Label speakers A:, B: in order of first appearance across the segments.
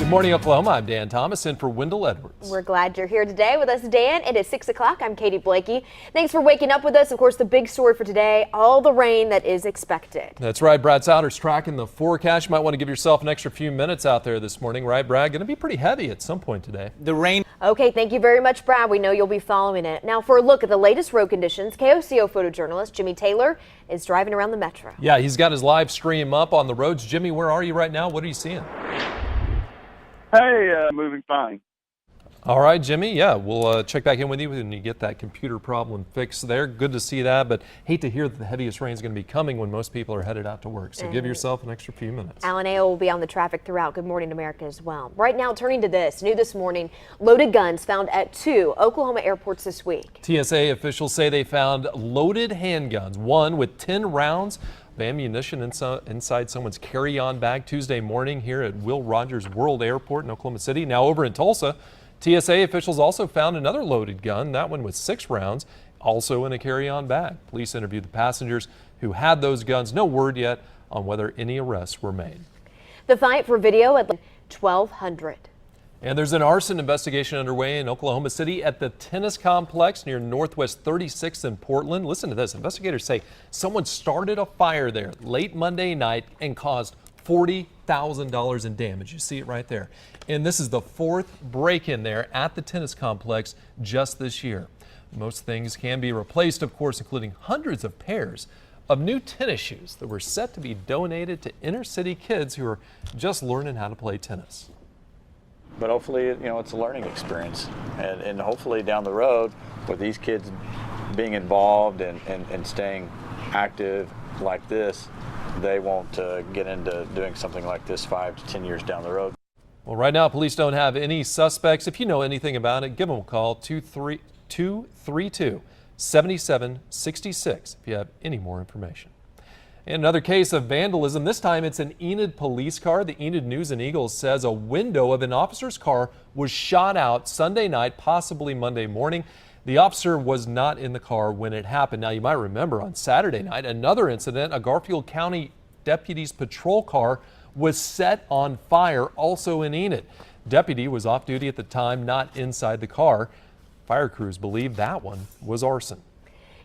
A: Good morning, Oklahoma. I'm Dan Thomas in for Wendell Edwards.
B: We're glad you're here today with us, Dan. It is 6 o'clock. I'm Katy Blakey. Thanks for waking up with us. Of course, the big story for today, all the rain that is expected.
A: That's right. Brad Souter's tracking the forecast. You might want to give yourself an extra few minutes out there this morning, right, Brad? Going to be pretty heavy at some point today.
C: The rain.
B: Okay, thank you very much, Brad. We know you'll be following it. Now, for a look at the latest road conditions, KOCO photojournalist Jimmy Taylor is driving around the metro.
A: Yeah, he's got his live stream up on the roads. Jimmy, where are you right now? What are you seeing?
D: Hey, moving fine.
A: All right, Jimmy. Yeah, we'll check back in with you when you get that computer problem fixed there. Good to see that, but hate to hear that the heaviest rain is going to be coming when most people are headed out to work. So give yourself an extra few minutes.
B: Alan A. will be on the traffic throughout Good Morning America as well. Right now, turning to this, new this morning, loaded guns found at 2 Oklahoma airports this week.
A: TSA officials say they found loaded handguns, one with 10 rounds of ammunition inside someone's carry-on bag Tuesday morning here at Will Rogers World Airport in Oklahoma City. Now over in Tulsa, TSA officials also found another loaded gun, that one with 6 rounds, also in a carry-on bag. Police interviewed the passengers who had those guns. No word yet on whether any arrests were made.
B: The fight for video at 1200.
A: And there's an arson investigation underway in Oklahoma City at the tennis complex near Northwest 36th in Portland. Listen to this. Investigators say someone started a fire there late Monday night and caused $40,000 in damage. You see it right there. And this is the 4th break-in there at the tennis complex just this year. Most things can be replaced, of course, including hundreds of pairs of new tennis shoes that were set to be donated to inner city kids who are just learning how to play tennis.
E: But hopefully, it's a learning experience. And hopefully down the road, with these kids being involved and staying active like this, they won't get into doing something like this 5 to 10 years down the road.
A: Well, right now, police don't have any suspects. If you know anything about it, give them a call, 232-7766, if you have any more information. And another case of vandalism. This time it's an Enid police car. The Enid News and Eagle says a window of an officer's car was shot out Sunday night, possibly Monday morning. The officer was not in the car when it happened. Now, you might remember on Saturday night, another incident, a Garfield County deputy's patrol car was set on fire, also in Enid. Deputy was off duty at the time, not inside the car. Fire crews believe that one was arson.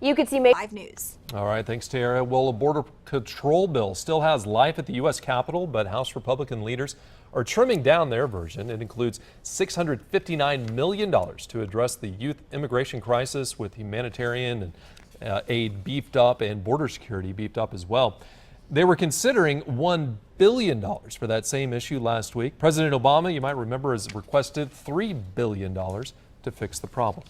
B: You could see live news.
A: All right, thanks, Tara. Well, a border control bill still has life at the U.S. Capitol, but House Republican leaders are trimming down their version. It includes $659 million to address the youth immigration crisis, with humanitarian and aid beefed up and border security beefed up as well. They were considering $1 billion for that same issue last week. President Obama, you might remember, has requested $3 billion to fix the problem.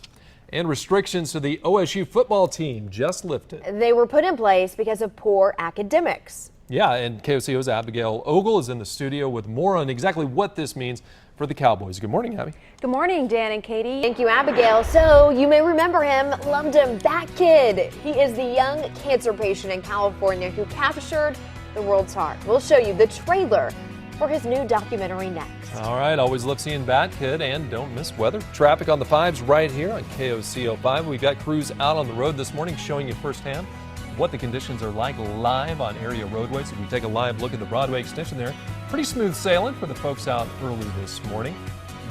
A: And restrictions to the OSU football team just lifted.
B: They were put in place because of poor academics.
A: Yeah, and KOCO's Abigail Ogle is in the studio with more on exactly what this means for the Cowboys. Good morning, Abby.
F: Good morning, Dan and Katy.
B: Thank you, Abigail. So you may remember him, loved him, that kid. He is the young cancer patient in California who captured the world's heart. We'll show you the trailer for his new documentary next.
A: All right, always love seeing Bat Kid, and don't miss weather. Traffic on the 5s right here on KOCO 5. We've got crews out on the road this morning showing you firsthand what the conditions are like live on area roadways. If we take a live look at the Broadway extension there, pretty smooth sailing for the folks out early this morning.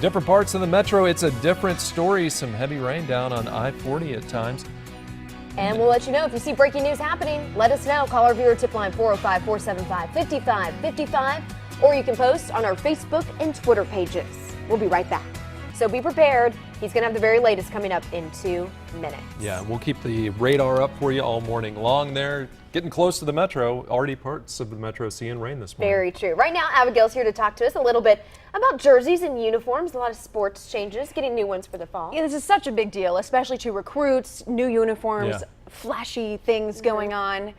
A: Different parts of the metro, it's a different story. Some heavy rain down on I-40 at times.
B: And we'll let you know if you see breaking news happening. Let us know. Call our viewer tip line 405-475-5555. Or you can post on our Facebook and Twitter pages. We'll be right back. So be prepared. He's going to have the very latest coming up in 2 minutes.
A: Yeah, we'll keep the radar up for you all morning long there. Getting close to the metro. Already parts of the metro seeing rain this morning.
B: Very true. Right now, Abigail's here to talk to us a little bit about jerseys and uniforms. A lot of sports changes, getting new ones for the fall.
F: Yeah, this is such a big deal, especially to recruits, new uniforms, flashy things going on.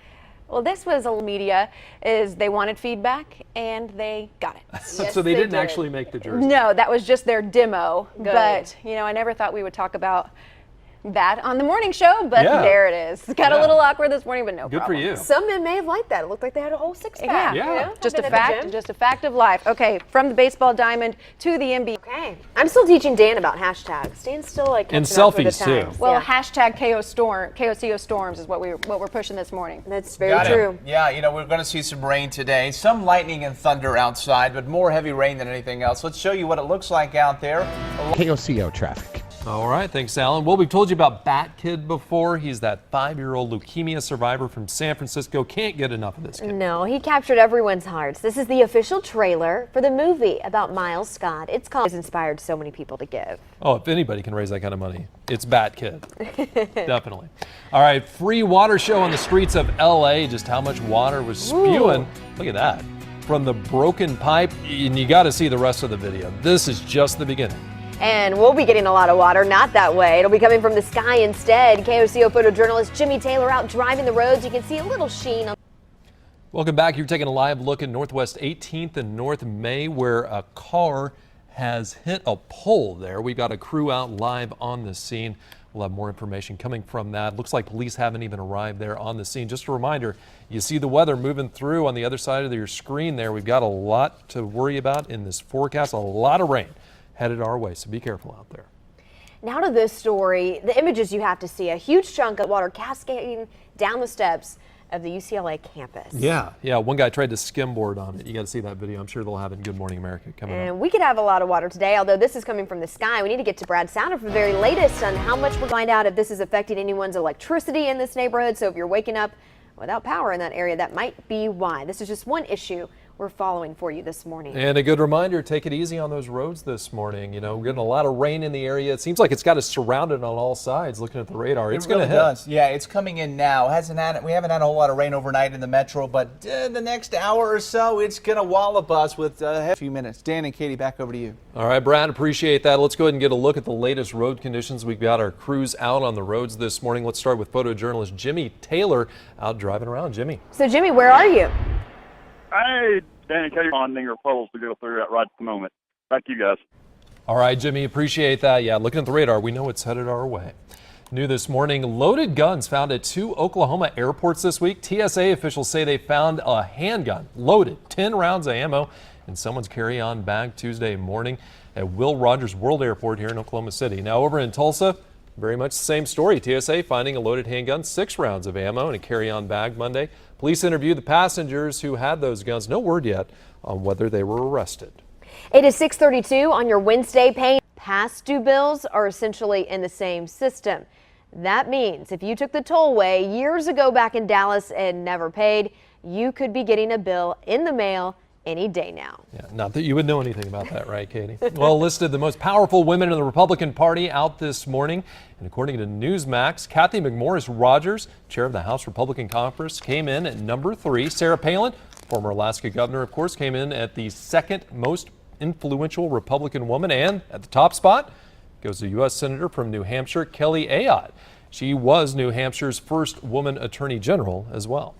F: Well, this was a media is they wanted feedback and they got it.
B: Yes,
A: so they didn't actually make the jersey.
F: No, that was just their demo.
B: Good.
F: But, I never thought we would talk about that on the morning show, but
A: Yeah.
F: there it is. Got a
A: Yeah.
F: little awkward this morning, but no
A: Good
F: problem.
A: for you.
B: Some men may have liked that. It looked like they had a whole six-pack.
F: Yeah,
B: you know?
F: just a
B: I've been at the
F: fact,
B: gym.
F: just a fact of life. Okay, from the baseball diamond to the NBA.
B: Okay. I'm still teaching Dan about hashtags. Dan's still like
A: And
B: catching up with the
A: selfies, too.
B: times.
F: Well,
B: Yeah.
F: hashtag KOCO storms is what we're pushing this morning.
B: That's very
C: Got it.
B: true.
C: Yeah, we're going to see some rain today. Some lightning and thunder outside, but more heavy rain than anything else. Let's show you what it looks like out there.
D: KOCO traffic.
A: All right, thanks, Alan. Well, we've told you about Bat Kid before. He's that 5-year-old leukemia survivor from San Francisco. Can't get enough of this kid.
B: No, he captured everyone's hearts. This is the official trailer for the movie about Miles Scott. It's called Has inspired so many people to give.
A: Oh, if anybody can raise that kind of money, it's Bat Kid. Definitely. All right, free water show on the streets of LA. Just how much water was spewing. Look at that. From the broken pipe, and you got to see the rest of the video. This is just the beginning.
B: And we'll be getting a lot of water, not that way. It'll be coming from the sky instead. KOCO photojournalist Jimmy Taylor out driving the roads. You can see a little sheen on.
A: Welcome back. You're taking a live look at Northwest 18th and North May, where a car has hit a pole there. We've got a crew out live on the scene. We'll have more information coming from that. Looks like police haven't even arrived there on the scene. Just a reminder, you see the weather moving through on the other side of your screen there. We've got a lot to worry about in this forecast, a lot of rain headed our way, so be careful out there.
B: Now to this story, the images you have to see, a huge chunk of water cascading down the steps of the UCLA campus.
A: Yeah, one guy tried to skimboard on it. You got to see that video. I'm sure they'll have it in Good Morning America coming up.
B: And we could have a lot of water today, although this is coming from the sky. We need to get to Brad Sounder for the very latest on how much we'll find out if this is affecting anyone's electricity in this neighborhood. So if you're waking up without power in that area, that might be why. This is just one issue we're following for you this morning.
A: And a good reminder, take it easy on those roads this morning. We're getting a lot of rain in the area. It seems like it's got us surrounded on all sides. Looking at the radar, it's going to hit.
C: Does. Yeah, it's coming in now. We haven't had a whole lot of rain overnight in the metro, but the next hour or so, it's going to wallop us with a few minutes. Dan and Katie, back over to you.
A: All right, Brad, appreciate that. Let's go ahead and get a look at the latest road conditions. We've got our crews out on the roads this morning. Let's start with photojournalist Jimmy Taylor out driving around. Jimmy.
B: So Jimmy, where are you?
G: Hey, Danny, Katy, finding your puddles to go through right at the moment. Thank you, guys.
A: All right, Jimmy, appreciate that. Yeah, looking at the radar, we know it's headed our way. New this morning, loaded guns found at 2 Oklahoma airports this week. TSA officials say they found a handgun loaded, 10 rounds of ammo in someone's carry-on bag Tuesday morning at Will Rogers World Airport here in Oklahoma City. Now over in Tulsa, very much the same story. TSA finding a loaded handgun, 6 rounds of ammo in a carry-on bag Monday. Police interviewed the passengers who had those guns. No word yet on whether they were arrested.
B: It is 6:32 on your Wednesday. Paying past due bills are essentially in the same system. That means if you took the tollway years ago back in Dallas and never paid, you could be getting a bill in the mail any day now.
A: Yeah, not that you would know anything about that, right, Katie? Well, listed the most powerful women in the Republican Party out this morning. And according to Newsmax, Kathy McMorris Rogers, chair of the House Republican Conference, came in at number 3. Sarah Palin, former Alaska governor, of course, came in at the 2nd most influential Republican woman. And at the top spot goes the U.S. Senator from New Hampshire, Kelly Ayotte. She was New Hampshire's first woman attorney general as well.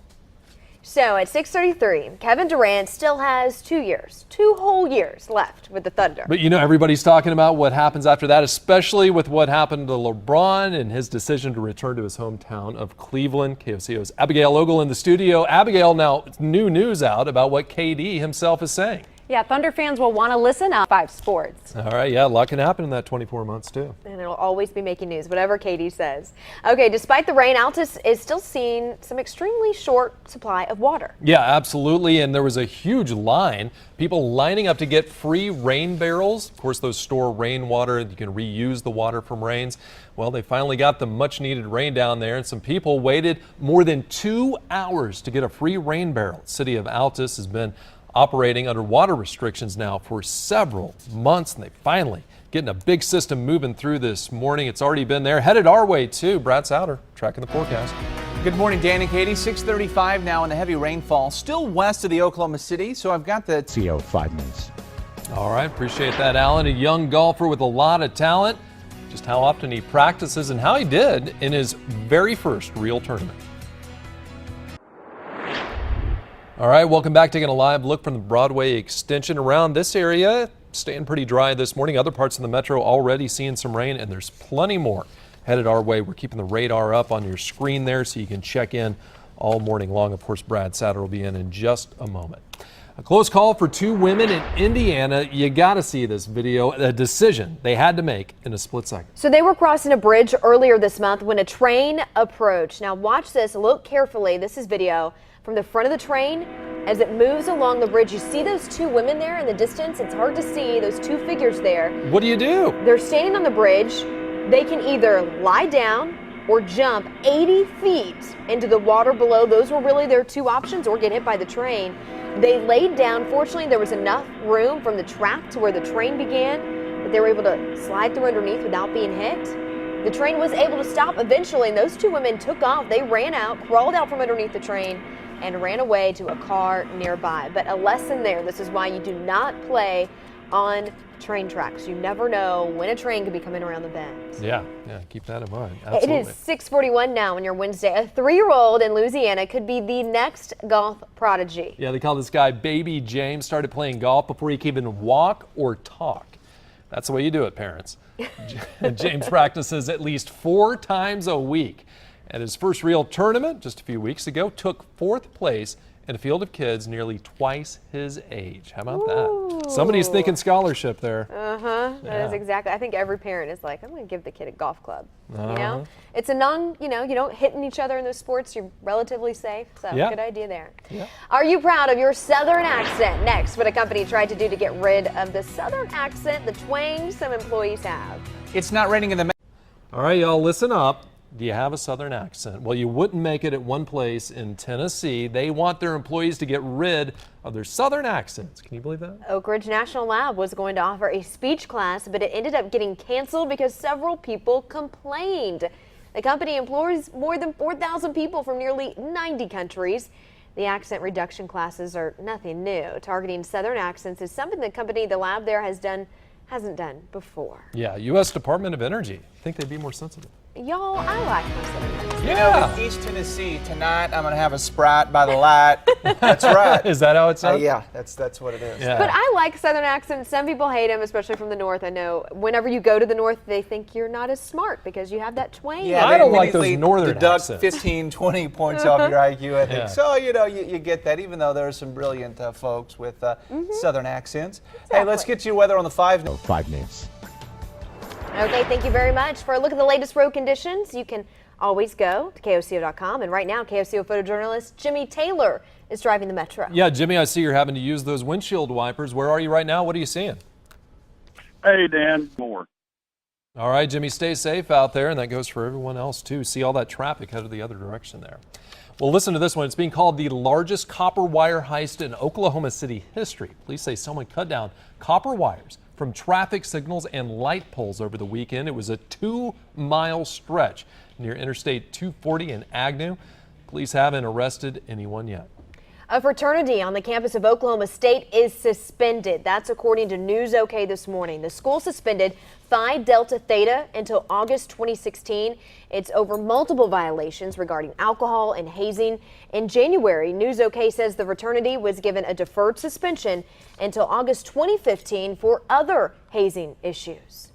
B: So at 6:33, Kevin Durant still has 2 whole years left with the Thunder.
A: But everybody's talking about what happens after that, especially with what happened to LeBron and his decision to return to his hometown of Cleveland. KOCO's Abigail Ogle in the studio. Abigail, now new news out about what KD himself is saying.
F: Yeah, Thunder fans will want to listen on 5 Sports.
A: All right, yeah, a lot can happen in that 24 months too.
B: And it'll always be making news, whatever Katie says. Okay, despite the rain, Altus is still seeing some extremely short supply of water.
A: Yeah, absolutely. And there was a huge line, people lining up to get free rain barrels. Of course, those store rainwater. You can reuse the water from rains. Well, they finally got the much needed rain down there, and some people waited more than 2 hours to get a free rain barrel. The city of Altus has been operating under water restrictions now for several months, and they finally getting a big system moving through this morning. It's already been there, headed our way too. Brad Souder tracking the forecast.
C: Good morning, Dan and Katie. 6:35 now, and the heavy rainfall still west of the Oklahoma City. So I've got the
D: CO 5 minutes.
A: All right, appreciate that, Alan. A young golfer with a lot of talent. Just how often he practices and how he did in his very first real tournament. All right, welcome back. Taking a live look from the Broadway extension around this area. Staying pretty dry this morning. Other parts of the metro already seeing some rain, and there's plenty more headed our way. We're keeping the radar up on your screen there so you can check in all morning long. Of course, Brad Satter will be in just a moment. A close call for two women in Indiana. You got to see this video, a decision they had to make in a split second.
B: So they were crossing a bridge earlier this month when a train approached. Now watch this, look carefully. This is video from the front of the train as it moves along the bridge. You see those two women there in the distance? It's hard to see those two figures there.
A: What do you do?
B: They're standing on the bridge. They can either lie down or jump 80 feet into the water below. Those were really their two options, or get hit by the train. They laid down. Fortunately, there was enough room from the track to where the train began that they were able to slide through underneath without being hit. The train was able to stop eventually, and those two women took off. They ran out, crawled out from underneath the train, and ran away to a car nearby. But a lesson there. This is why you do not play on train tracks. You never know when a train could be coming around the bend.
A: Yeah, keep that in mind. Absolutely.
B: It is 6:41 now on your Wednesday. A 3-year-old in Louisiana could be the next golf prodigy.
A: Yeah, they call this guy Baby James. Started playing golf before he can even walk or talk. That's the way you do it, parents. James practices at least 4 times a week. And his first real tournament just a few weeks ago took 4th place in a field of kids nearly twice his age. How about that? Somebody's thinking scholarship there.
B: That is exactly. I think every parent is like, I'm going to give the kid a golf club. You know, it's a you don't hitting each other in those sports. You're relatively safe. So good idea there. Yeah. Are you proud of your Southern accent? Next, what a company tried to do to get rid of the Southern accent, the twang some employees have.
C: It's not raining in the.
A: All right, y'all, listen up. Do you have a Southern accent? Well, you wouldn't make it at one place in Tennessee. They want their employees to get rid of their Southern accents. Can you believe that?
B: Oak Ridge National Lab was going to offer a speech class, but it ended up getting canceled because several people complained. The company employs more than 4,000 people from nearly 90 countries. The accent reduction classes are nothing new. Targeting Southern accents is something the lab there hasn't done before.
A: Yeah, U.S. Department of Energy. I think they'd be more sensitive.
B: Y'all, I like my Southern accent.
C: You know, with East Tennessee, tonight I'm going to have a Sprite by the light. That's right.
A: Is that how it sounds?
C: Yeah, that's what it is.
A: Yeah.
B: But I like Southern accents. Some people hate them, especially from the North. I know whenever you go to the North, they think you're not as smart because you have that twang.
C: Yeah,
A: I don't like those
C: immediately
A: Northern
C: deduct
A: accents.
C: 15, 20 points off your IQ, I think.
A: Yeah.
C: So, you get that, even though there are some brilliant folks with Southern accents. Hey, let's get you weather on the 5.
D: 5 minutes.
B: Okay, thank you very much. For a look at the latest road conditions, you can always go to KOCO.com. And right now, KOCO photojournalist Jimmy Taylor is driving the Metro.
A: Yeah, Jimmy, I see you're having to use those windshield wipers. Where are you right now? What are you seeing?
G: Hey, Dan, more.
A: All right, Jimmy, stay safe out there, and that goes for everyone else, too. See all that traffic headed the other direction there. Well, listen to this one. It's being called the largest copper wire heist in Oklahoma City history. Police say someone cut down copper wires from traffic signals and light poles over the weekend. It was a 2-mile stretch near Interstate 240 in Agnew. Police haven't arrested anyone yet.
B: A fraternity on the campus of Oklahoma State is suspended. That's according to News OK this morning. The school suspended Phi Delta Theta until August 2016. It's over multiple violations regarding alcohol and hazing. In January, News OK says the fraternity was given a deferred suspension until August 2015 for other hazing issues.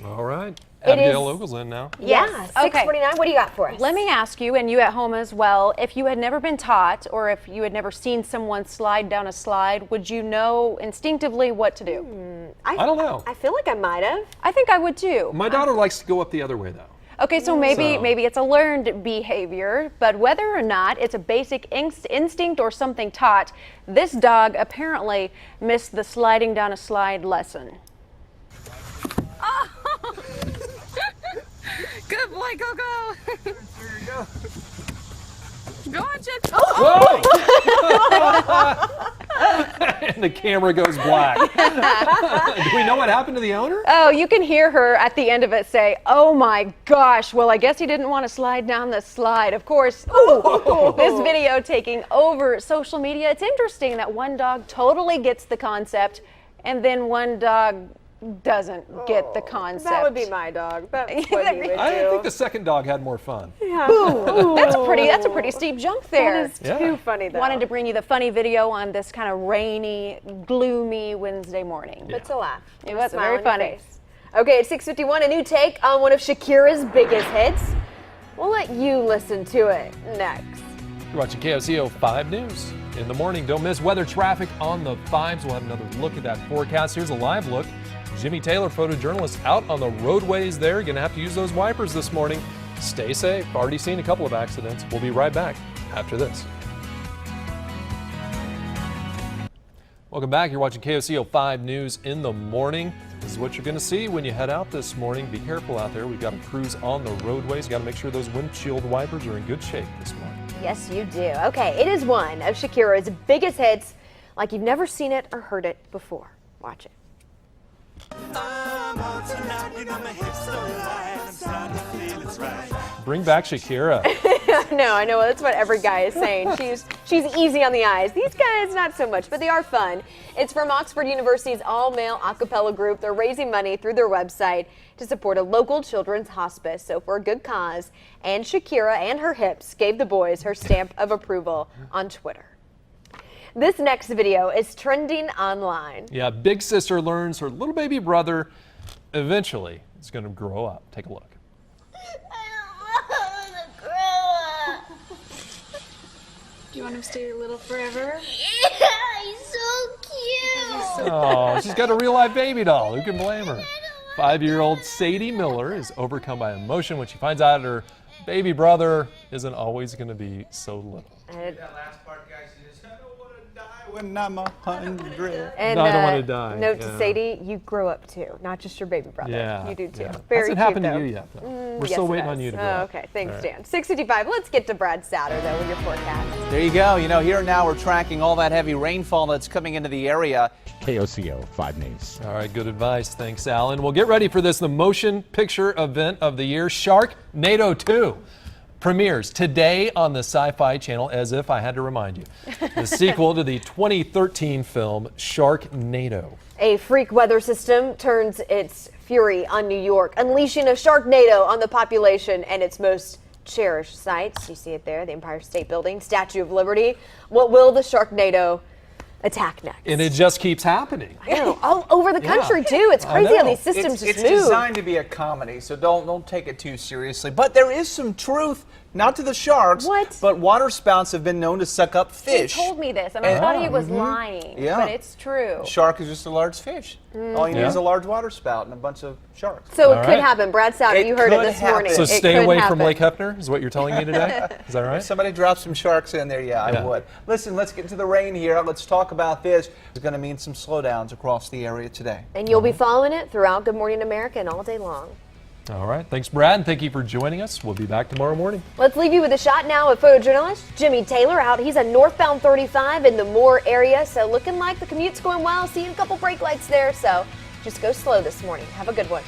A: All right.
B: It
A: Abigail
B: is-
A: Ogle's in now.
B: Yeah,
F: Okay.
B: 6:49. What do you got for us?
F: Let me ask you, and you at home as well, if you had never been taught or if you had never seen someone slide down a slide, would you know instinctively what to do?
A: I don't know.
B: I feel like I might have.
F: I think I would too.
A: My daughter likes to go up the other way, though.
F: Okay, so maybe it's a learned behavior, but whether or not it's a basic instinct or something taught, this dog apparently missed the sliding down a slide lesson.
H: Good boy, go. Go on, Chip.
A: Whoa! And the camera goes black. Do we know what happened to the owner?
F: Oh, you can hear her at the end of it say, "Oh my gosh, well, I guess he didn't want to slide down the slide." Of course, this video taking over social media. It's interesting that one dog totally gets the concept and then one dog doesn't get the concept.
B: That would be my dog. That's what he would do.
A: I think the second dog had more fun.
F: That's a pretty steep jump there.
B: That is too funny, though.
F: Wanted to bring you the funny video on this kind of rainy, gloomy Wednesday morning.
B: But to laugh.
F: It was
B: Smile
F: very
B: on your
F: funny.
B: face. Okay, at 6:51, a new take on one of Shakira's biggest hits. We'll let you listen to it next.
A: You're watching KOCO 5 News in the morning. Don't miss weather traffic on the 5s. We'll have another look at that forecast. Here's a live look. Jimmy Taylor, photojournalist, out on the roadways there. Going to have to use those wipers this morning. Stay safe. Already seen a couple of accidents. We'll be right back after this. Welcome back. You're watching KOCO 5 News in the morning. This is what you're going to see when you head out this morning. Be careful out there. We've got crews on the roadways. Got to make sure those windshield wipers are in good shape this morning.
B: Yes, you do. Okay, it is one of Shakira's biggest hits, like you've never seen it or heard it before. Watch it.
A: Bring back Shakira.
B: I know. That's what every guy is saying. She's easy on the eyes. These guys, not so much, but they are fun. It's from Oxford University's all-male a cappella group. They're raising money through their website to support a local children's hospice, so for a good cause. And Shakira and her hips gave the boys her stamp of approval on Twitter. This next video is trending online.
A: Yeah, big sister learns her little baby brother eventually is going to grow up. Take a look.
H: Do you want him to stay little forever?
I: Yeah, he's so cute.
A: Oh, she's got a real life baby doll. Who can blame her? 5-year-old Sadie Miller is overcome by emotion when she finds out her baby brother isn't always going to be so little.
C: That last part, guys, is I don't want to die when I'm 100.
B: And
A: No, I don't want to die.
B: Note to
A: Yeah.
B: Sadie, you grow up too, not just your baby brother.
A: Yeah,
B: You do too.
A: yeah.
B: Very
A: Hasn't
B: cute,
A: happened
B: though.
A: to you yet, though. We're
B: Yes,
A: still
B: it
A: waiting
B: has.
A: on you to
B: Oh,
A: grow up.
B: okay, thanks,
A: All right.
B: Dan. 6:55. Let's get to Brad Souter though with your forecast.
C: There you go. Here now we're tracking all that heavy rainfall that's coming into the area.
D: KOCO 5 News.
A: All right, good advice. Thanks, Alan. Well, get ready for this, the motion picture event of the year, Sharknado 2. Premieres today on the Sci-Fi Channel, as if I had to remind you. The sequel to the 2013 film Sharknado.
B: A freak weather system turns its fury on New York, unleashing a Sharknado on the population and its most cherished sites. You see it there, the Empire State Building, Statue of Liberty. What will the Sharknado attack next?
A: And it just keeps happening.
B: I know, all over the
A: Yeah.
B: country too. It's
A: I
B: crazy how
A: know.
B: these systems
C: It's
B: just move.
C: designed to be a comedy, so don't take it too seriously. But there is some truth, not to the sharks,
B: What?
C: but water spouts have been known to suck up
F: He
C: fish.
F: told me this, and I thought he was
A: Mm-hmm.
F: lying,
C: Yeah.
F: but it's true.
C: Shark is just a large fish. All you need
A: Yeah.
C: is a large water spout and a bunch of sharks.
B: So it
A: All
B: could
A: right.
B: happen. Brad Souter,
C: It
B: you heard it
C: could
B: this
C: happen.
B: morning.
A: So
B: It
A: stay
B: could
A: away
B: happen.
A: from Lake Hefner, is what you're telling me today? Is that right?
C: If somebody dropped some sharks in there, yeah, I
A: Yeah.
C: would. Listen, let's get to the rain here. Let's talk about this. It's going to mean some slowdowns across the area today.
B: And you'll be following it throughout Good Morning America and all day long.
A: All right. Thanks, Brad, and thank you for joining us. We'll be back tomorrow morning.
B: Let's leave you with a shot now of photojournalist Jimmy Taylor out. He's on northbound 35 in the Moore area, so looking like the commute's going well. Seeing a couple brake lights there, so just go slow this morning. Have a good one.